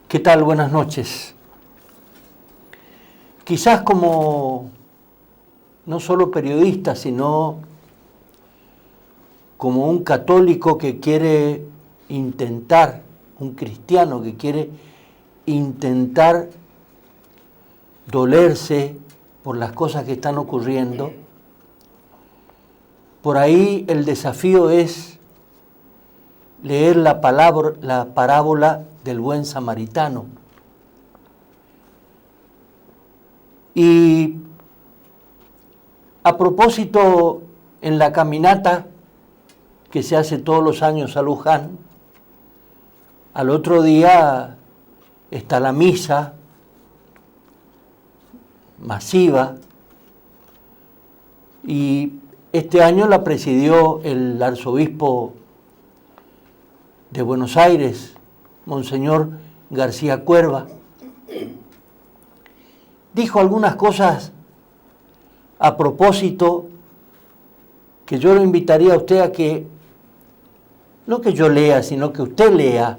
¿Qué tal? Buenas noches. Quizás como no solo periodista, sino como un católico que quiere intentar, un cristiano que quiere intentar dolerse por las cosas que están ocurriendo, por ahí el desafío es leer la parábola del buen samaritano. Y a propósito, en la caminata que se hace todos los años a Luján, al otro día está la misa masiva y este año la presidió el arzobispo de Buenos Aires, Monseñor García Cuerva. Dijo algunas cosas a propósito que yo lo invitaría a usted a que, no que yo lea, sino que usted lea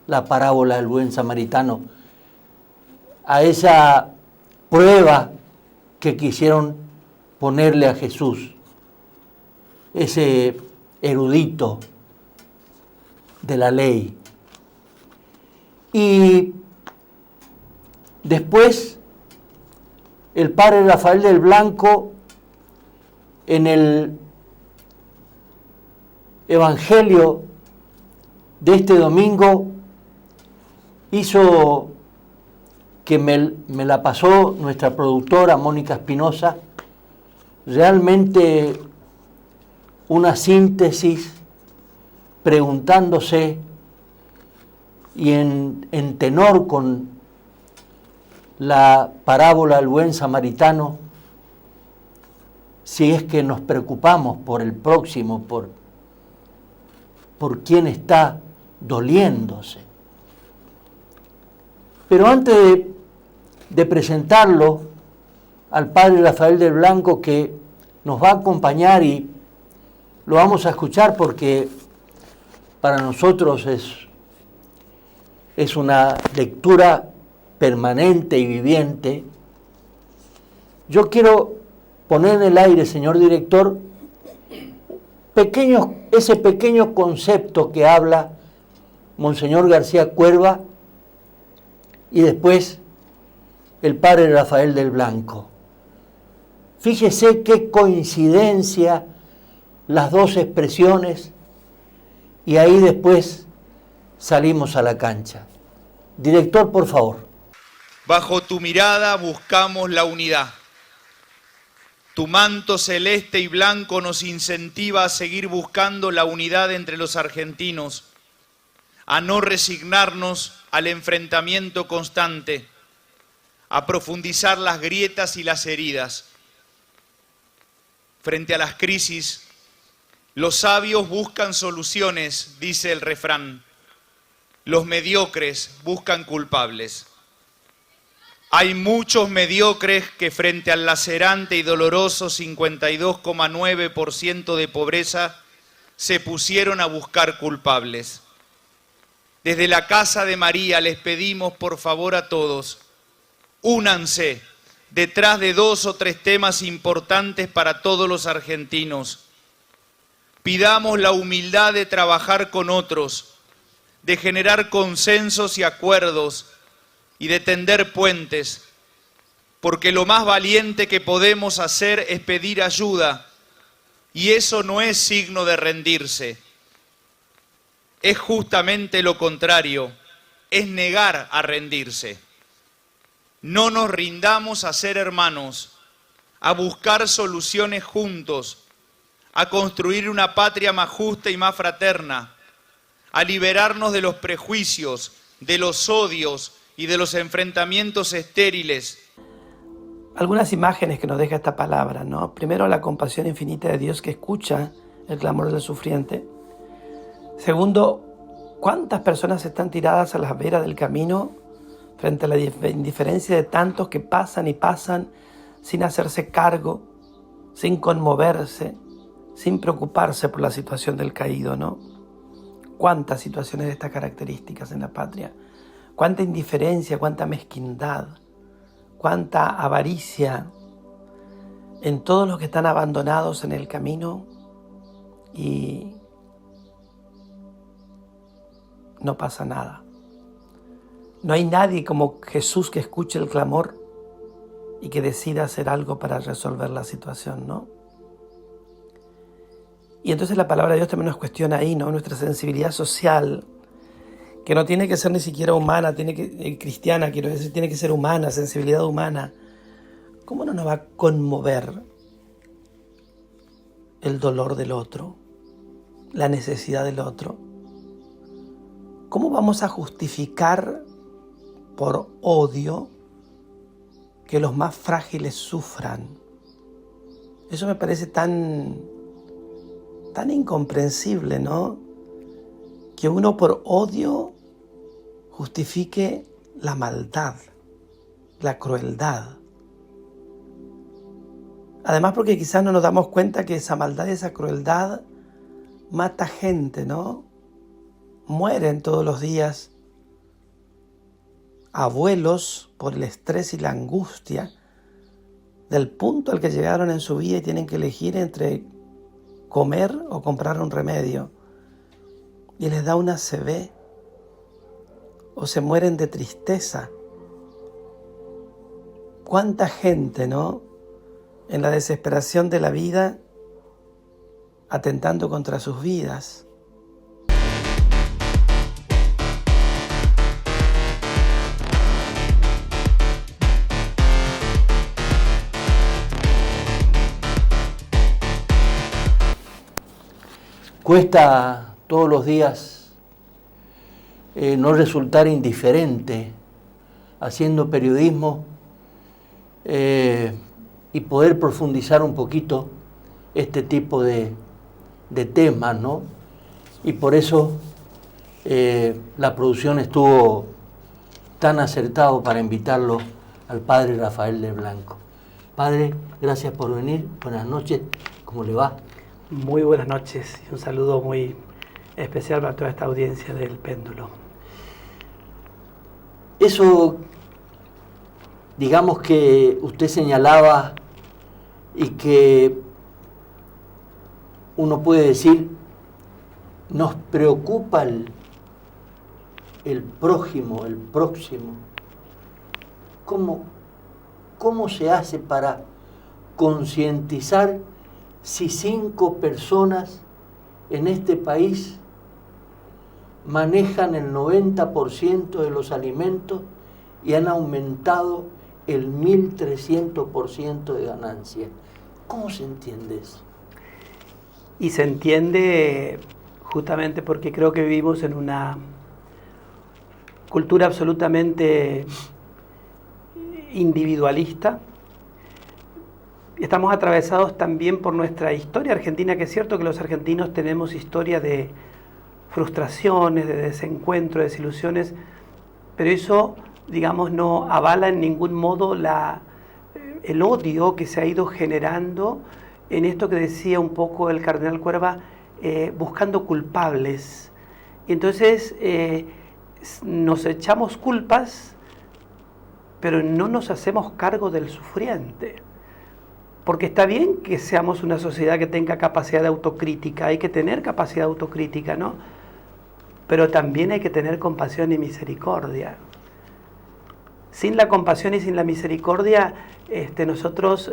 la parábola del buen samaritano, a esa prueba que quisieron ponerle a Jesús, ese erudito de la ley. Y después el padre Rafael del Blanco, en el Evangelio de este domingo, hizo que me la pasó nuestra productora Mónica Espinosa, realmente una síntesis preguntándose y en tenor con la parábola del buen samaritano, si es que nos preocupamos por el próximo, por quien está doliéndose. Pero antes de presentarlo al padre Rafael del Blanco, que nos va a acompañar y lo vamos a escuchar porque para nosotros es una lectura permanente y viviente, yo quiero poner en el aire, señor director, ese pequeño concepto que habla Monseñor García Cuerva y después el padre Rafael del Blanco. Fíjese qué coincidencia las dos expresiones y ahí después salimos a la cancha. Director, por favor. Bajo tu mirada buscamos la unidad. Tu manto celeste y blanco nos incentiva a seguir buscando la unidad entre los argentinos, a no resignarnos al enfrentamiento constante, a profundizar las grietas y las heridas. Frente a las crisis, los sabios buscan soluciones, dice el refrán. Los mediocres buscan culpables. Hay muchos mediocres que frente al lacerante y doloroso 52,9% de pobreza se pusieron a buscar culpables. Desde la Casa de María les pedimos por favor a todos, únanse detrás de 2 o 3 temas importantes para todos los argentinos. Pidamos la humildad de trabajar con otros, de generar consensos y acuerdos y de tender puentes, porque lo más valiente que podemos hacer es pedir ayuda, y eso no es signo de rendirse. Es justamente lo contrario, es negar a rendirse. No nos rindamos a ser hermanos, a buscar soluciones juntos, a construir una patria más justa y más fraterna, a liberarnos de los prejuicios, de los odios y de los enfrentamientos estériles. Algunas imágenes que nos deja esta palabra, ¿no? Primero, la compasión infinita de Dios que escucha el clamor del sufriente. Segundo, ¿cuántas personas están tiradas a las veras del camino frente a la indiferencia de tantos que pasan y pasan sin hacerse cargo, sin conmoverse, sin preocuparse por la situación del caído, ¿no? ¿Cuántas situaciones de estas características en la patria? cuánta indiferencia, cuánta mezquindad, cuánta avaricia en todos los que están abandonados en el camino y no pasa nada. No hay nadie como Jesús que escuche el clamor y que decida hacer algo para resolver la situación, ¿no? Y entonces la palabra de Dios también nos cuestiona ahí, ¿no? Nuestra sensibilidad social, que no tiene que ser ni siquiera humana, cristiana, quiero decir, tiene que ser humana, sensibilidad humana. ¿Cómo no nos va a conmover el dolor del otro, la necesidad del otro? ¿Cómo vamos a justificar por odio que los más frágiles sufran? Eso me parece tan incomprensible, ¿no? Que uno por odio justifique la maldad, la crueldad. Además porque quizás no nos damos cuenta que esa maldad y esa crueldad mata gente, ¿no? Mueren todos los días abuelos por el estrés y la angustia del punto al que llegaron en su vida y tienen que elegir entre comer o comprar un remedio. Y les da una ACV o se mueren de tristeza. ¿Cuánta gente, no? En la desesperación de la vida, atentando contra sus vidas. Cuesta todos los días no resultar indiferente haciendo periodismo y poder profundizar un poquito este tipo de temas, ¿no? Y por eso la producción estuvo tan acertado para invitarlo al padre Rafael del Blanco. Padre, gracias por venir. Buenas noches. ¿Cómo le va? Muy buenas noches y un saludo muy especial para toda esta audiencia del Péndulo. Eso, digamos que usted señalaba y que uno puede decir, nos preocupa el prójimo, el próximo. ¿Cómo se hace para concientizar si 5 personas en este país manejan el 90% de los alimentos y han aumentado el 1.300% de ganancia? ¿Cómo se entiende eso? Y se entiende justamente porque creo que vivimos en una cultura absolutamente individualista. Estamos atravesados también por nuestra historia argentina, que es cierto que los argentinos tenemos historia de frustraciones, de desencuentro, de desilusiones, pero eso, digamos, no avala en ningún modo el odio que se ha ido generando en esto que decía un poco el cardenal Cuerva, buscando culpables. Y entonces nos echamos culpas, pero no nos hacemos cargo del sufriente. Porque está bien que seamos una sociedad que tenga capacidad de autocrítica, hay que tener capacidad de autocrítica, ¿no? Pero también hay que tener compasión y misericordia. Sin la compasión y sin la misericordia, nosotros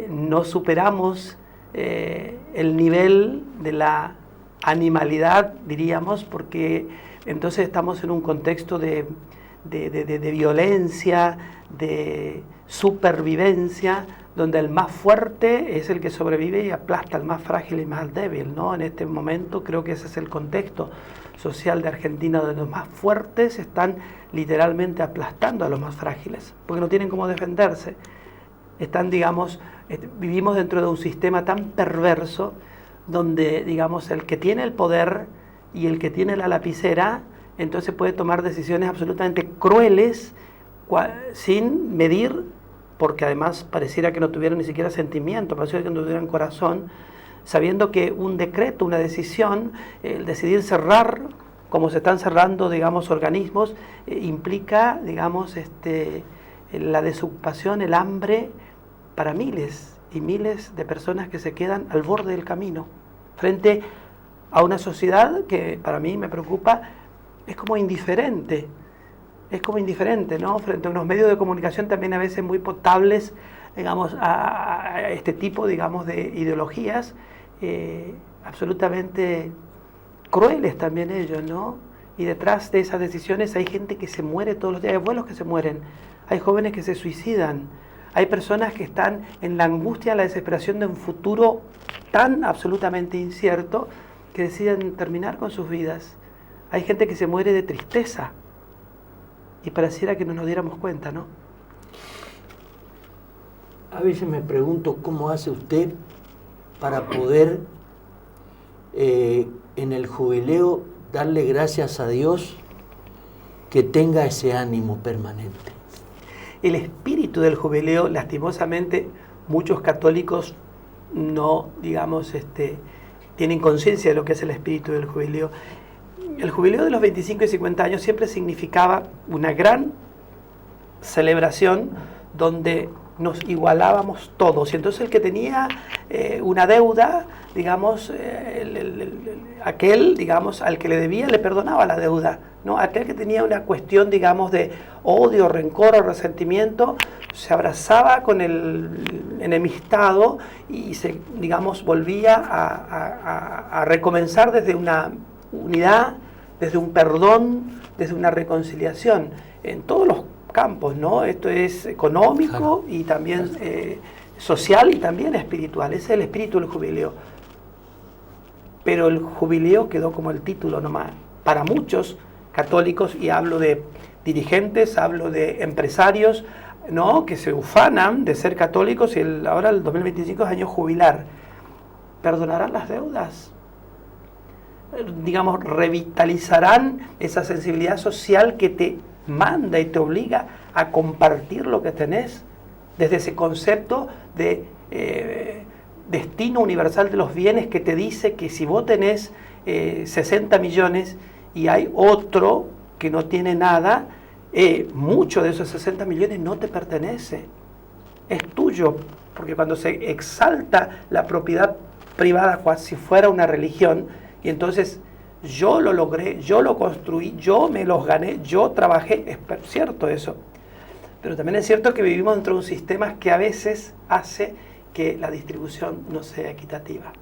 no superamos el nivel de la animalidad, diríamos, porque entonces estamos en un contexto de violencia, de supervivencia, donde el más fuerte es el que sobrevive y aplasta al más frágil y más débil, ¿no? En este momento creo que ese es el contexto social de Argentina, donde los más fuertes están literalmente aplastando a los más frágiles, porque no tienen cómo defenderse. Están, digamos, vivimos dentro de un sistema tan perverso, donde, digamos, el que tiene el poder y el que tiene la lapicera, entonces puede tomar decisiones absolutamente crueles, sin medir, porque además pareciera que no tuvieran ni siquiera sentimiento, pareciera que no tuvieran corazón, sabiendo que un decreto, una decisión, el decidir cerrar como se están cerrando, digamos, organismos, implica, digamos, la desocupación, el hambre para miles y miles de personas que se quedan al borde del camino, frente a una sociedad que para mí me preocupa, es como indiferente, ¿no? Frente a unos medios de comunicación también a veces muy potables, digamos, a este tipo, digamos, de ideologías, absolutamente crueles también ellos, ¿no? Y detrás de esas decisiones hay gente que se muere todos los días, hay abuelos que se mueren, hay jóvenes que se suicidan, hay personas que están en la angustia, en la desesperación de un futuro tan absolutamente incierto que deciden terminar con sus vidas. Hay gente que se muere de tristeza y pareciera que no nos diéramos cuenta, ¿no? A veces me pregunto cómo hace usted para poder en el jubileo darle gracias a Dios que tenga ese ánimo permanente. El espíritu del jubileo, lastimosamente, muchos católicos no, digamos, tienen conciencia de lo que es el espíritu del jubileo. El jubileo de los 25 y 50 años siempre significaba una gran celebración donde nos igualábamos todos. Y entonces el que tenía una deuda, digamos, aquel, digamos, al que le debía le perdonaba la deuda, ¿no? Aquel que tenía una cuestión, digamos, de odio, rencor o resentimiento, se abrazaba con el enemistado y se, digamos, volvía a recomenzar desde una unidad, desde un perdón, desde una reconciliación, en todos los campos, ¿no? Esto es económico y también social y también espiritual. Ese es el espíritu del jubileo. Pero el jubileo quedó como el título nomás. Para muchos católicos, y hablo de dirigentes, hablo de empresarios, ¿no? Que se ufanan de ser católicos y ahora el 2025 es año jubilar. ¿Perdonarán las deudas? Digamos, revitalizarán esa sensibilidad social que te manda y te obliga a compartir lo que tenés, desde ese concepto de destino universal de los bienes que te dice que si vos tenés 60 millones y hay otro que no tiene nada, mucho de esos 60 millones no te pertenece, es tuyo, porque cuando se exalta la propiedad privada como si fuera una religión, y entonces yo lo logré, yo lo construí, yo me los gané, yo trabajé, es cierto eso. Pero también es cierto que vivimos dentro de un sistema que a veces hace que la distribución no sea equitativa.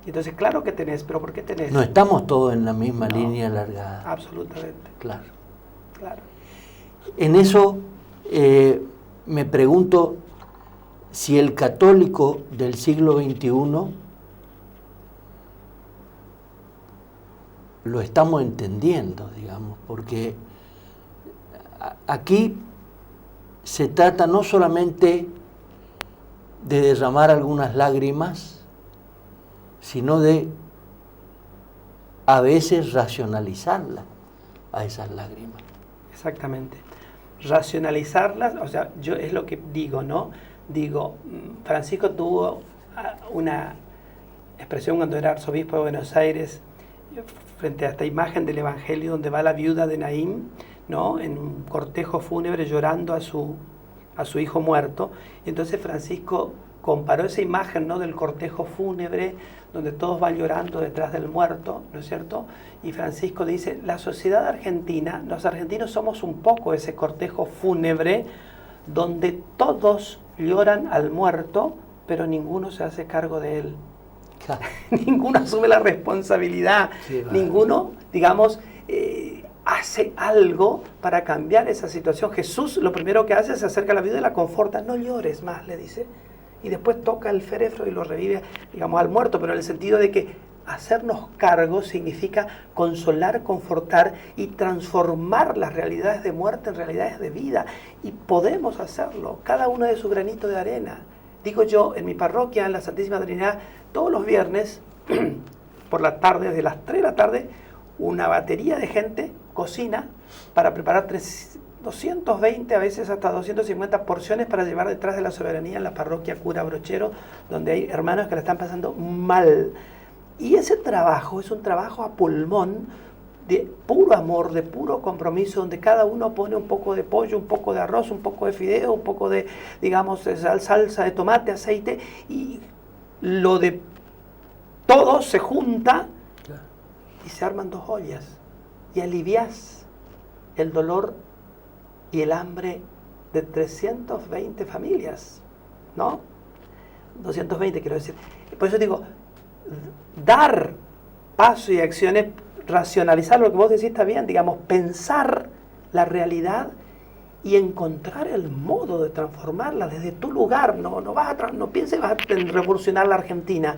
Entonces, claro que tenés, pero ¿por qué tenés? No estamos todos en la misma línea alargada. Absolutamente. Claro. Claro. En eso me pregunto si el católico del siglo XXI lo estamos entendiendo, digamos, porque aquí se trata no solamente de derramar algunas lágrimas, sino de a veces racionalizarlas a esas lágrimas. Exactamente. Racionalizarlas, o sea, yo es lo que digo, ¿no? Digo, Francisco tuvo una expresión cuando era arzobispo de Buenos Aires, frente a esta imagen del Evangelio donde va la viuda de Naín, ¿no? En un cortejo fúnebre llorando a su hijo muerto. Y entonces Francisco comparó esa imagen, ¿no? Del cortejo fúnebre donde todos van llorando detrás del muerto, ¿no es cierto? Y Francisco dice, la sociedad argentina, los argentinos somos un poco ese cortejo fúnebre donde todos lloran al muerto, pero ninguno se hace cargo de él. Claro. Ninguno asume la responsabilidad, ninguno, digamos, hace algo para cambiar esa situación. Jesús lo primero que hace es se acerca a la viuda y la conforta, no llores más, le dice, y después toca el féretro y lo revive, digamos, al muerto, pero en el sentido de que hacernos cargo significa consolar, confortar y transformar las realidades de muerte en realidades de vida, y podemos hacerlo, cada uno de su granito de arena. Digo yo, en mi parroquia, en la Santísima Trinidad, todos los viernes, por la tarde, desde las 3 de la tarde, una batería de gente cocina para preparar 220, a veces hasta 250 porciones para llevar detrás de la soberanía en la parroquia Cura Brochero, donde hay hermanos que la están pasando mal. Y ese trabajo es un trabajo a pulmón, de puro amor, de puro compromiso, donde cada uno pone un poco de pollo, un poco de arroz, un poco de fideo, un poco de, digamos, de salsa de tomate, aceite, y lo de todo se junta y se arman dos ollas y alivias el dolor y el hambre de 320 familias, ¿no? 220 quiero decir. Por eso digo, dar paso y acciones, racionalizar lo que vos decís está bien, digamos, pensar la realidad y encontrar el modo de transformarla desde tu lugar. No pienses vas a revolucionar la Argentina,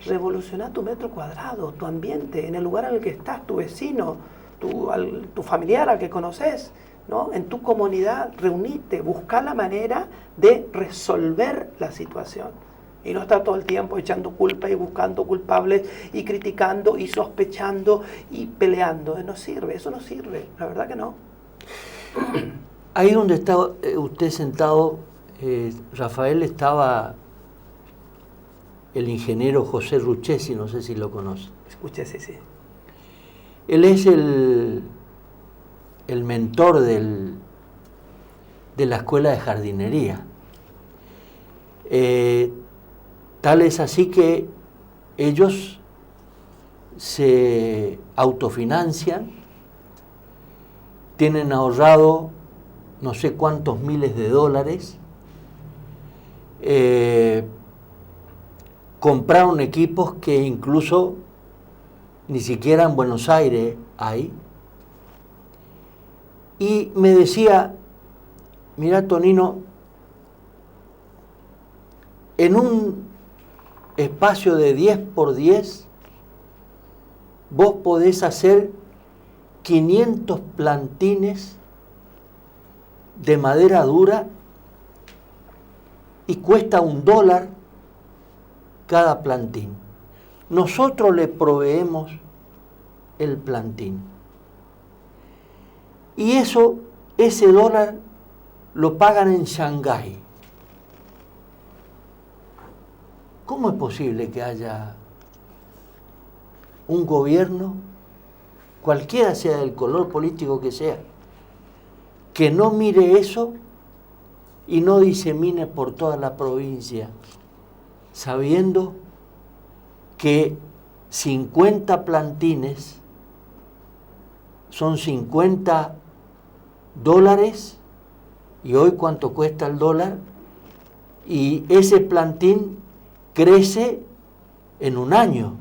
revolucionar tu metro cuadrado, tu ambiente, en el lugar en el que estás, tu vecino, tu familiar al que conoces, ¿no? En tu comunidad, reunite, busca la manera de resolver la situación. Y no estar todo el tiempo echando culpa y buscando culpables y criticando y sospechando y peleando. No sirve, eso no sirve, la verdad que no. Ahí donde está usted sentado, Rafael, estaba el ingeniero José Ruchesi, no sé si lo conoce. Escuché, sí. Él es el mentor de la escuela de jardinería. Tal es así que ellos se autofinancian, tienen ahorrado no sé cuántos miles de dólares, compraron equipos que incluso ni siquiera en Buenos Aires hay. Y me decía, mira Tonino, en un espacio de 10 por 10, vos podés hacer 500 plantines de madera dura y cuesta $1 cada plantín. Nosotros le proveemos el plantín. Y ese dólar lo pagan en Shanghái. ¿Cómo es posible que haya un gobierno, cualquiera sea el color político que sea, que no mire eso y no disemine por toda la provincia, sabiendo que 50 plantines son $50 y hoy cuánto cuesta el dólar? Y ese plantín crece en un año.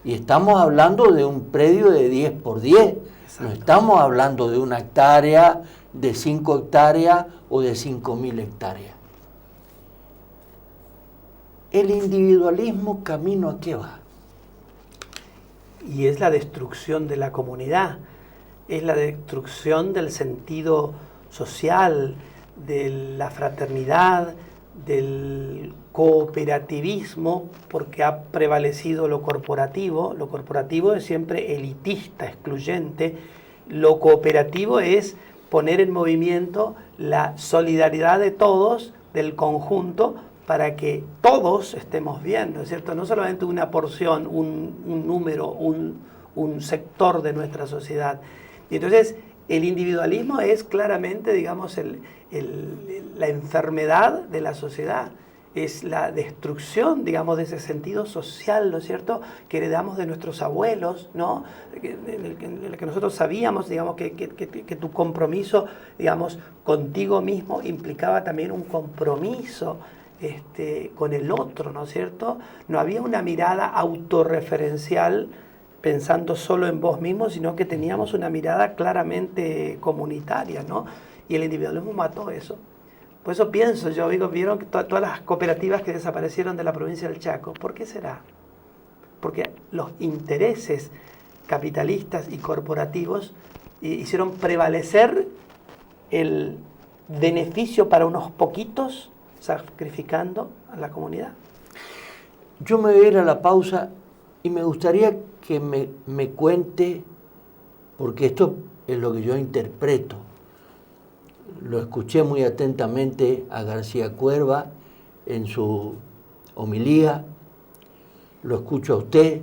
Y estamos hablando de un predio de 10 por 10. Exacto. No estamos hablando de una hectárea, de 5 hectáreas o de 5.000 hectáreas. El individualismo, ¿camino a qué va? Y es la destrucción de la comunidad, es la destrucción del sentido social, de la fraternidad, del cooperativismo, porque ha prevalecido lo corporativo. Lo corporativo es siempre elitista, excluyente. Lo cooperativo es poner en movimiento la solidaridad de todos, del conjunto, para que todos estemos bien, ¿no es cierto? No solamente una porción, un número, un sector de nuestra sociedad. Y entonces el individualismo es claramente, digamos, la enfermedad de la sociedad, es la destrucción, digamos, de ese sentido social, ¿no es cierto?, que heredamos de nuestros abuelos, ¿no?, en el que nosotros sabíamos, digamos, que tu compromiso, digamos, contigo mismo implicaba también un compromiso con el otro, ¿no es cierto? No había una mirada autorreferencial pensando solo en vos mismo, sino que teníamos una mirada claramente comunitaria, ¿no? Y el individualismo mató eso. Por eso pienso, yo digo, vieron todas las cooperativas que desaparecieron de la provincia del Chaco. ¿Por qué será? Porque los intereses capitalistas y corporativos hicieron prevalecer el beneficio para unos poquitos, sacrificando a la comunidad. Yo me voy a ir a la pausa y me gustaría que me cuente, porque esto es lo que yo interpreto. Lo escuché muy atentamente a García Cuerva en su homilía, lo escucho a usted,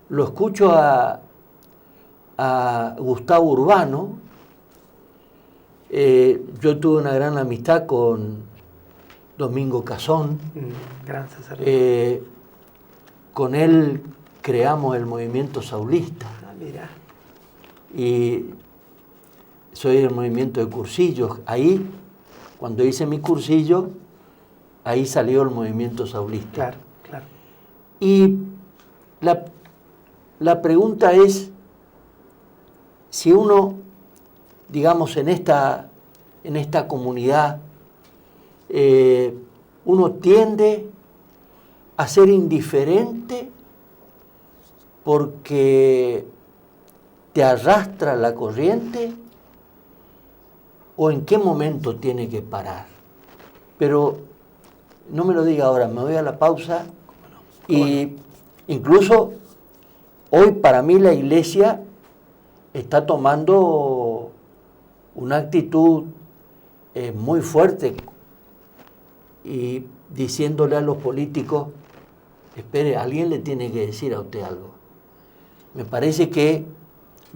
lo escucho a a Gustavo Urbano. Yo tuve una gran amistad con Domingo Casón. Gran sacerdote. Con él creamos el movimiento saulista. Mira. Y soy del movimiento de cursillos. Ahí, cuando hice mi cursillo, ahí salió el movimiento saulista. Claro, claro. Y la pregunta es, si uno, digamos, en esta comunidad, uno tiende a ser indiferente porque te arrastra la corriente, o en qué momento tiene que parar. Pero no me lo diga ahora, me voy a la pausa. Y incluso hoy para mí la Iglesia está tomando una actitud muy fuerte y diciéndole a los políticos, espere, alguien le tiene que decir a usted algo. Me parece que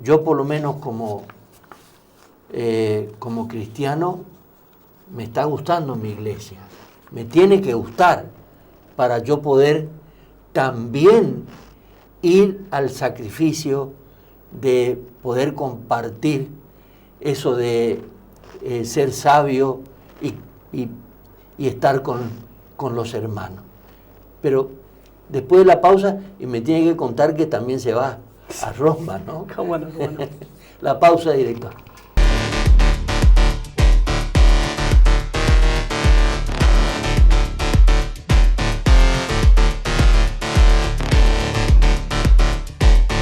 yo por lo menos como cristiano me está gustando mi iglesia. Me tiene que gustar para yo poder también ir al sacrificio de poder compartir eso de ser sabio y estar con los hermanos. Pero después de la pausa, y me tiene que contar que también se va a Roma, ¿no? ¿Cómo no? ¿Cómo no? La pausa, director.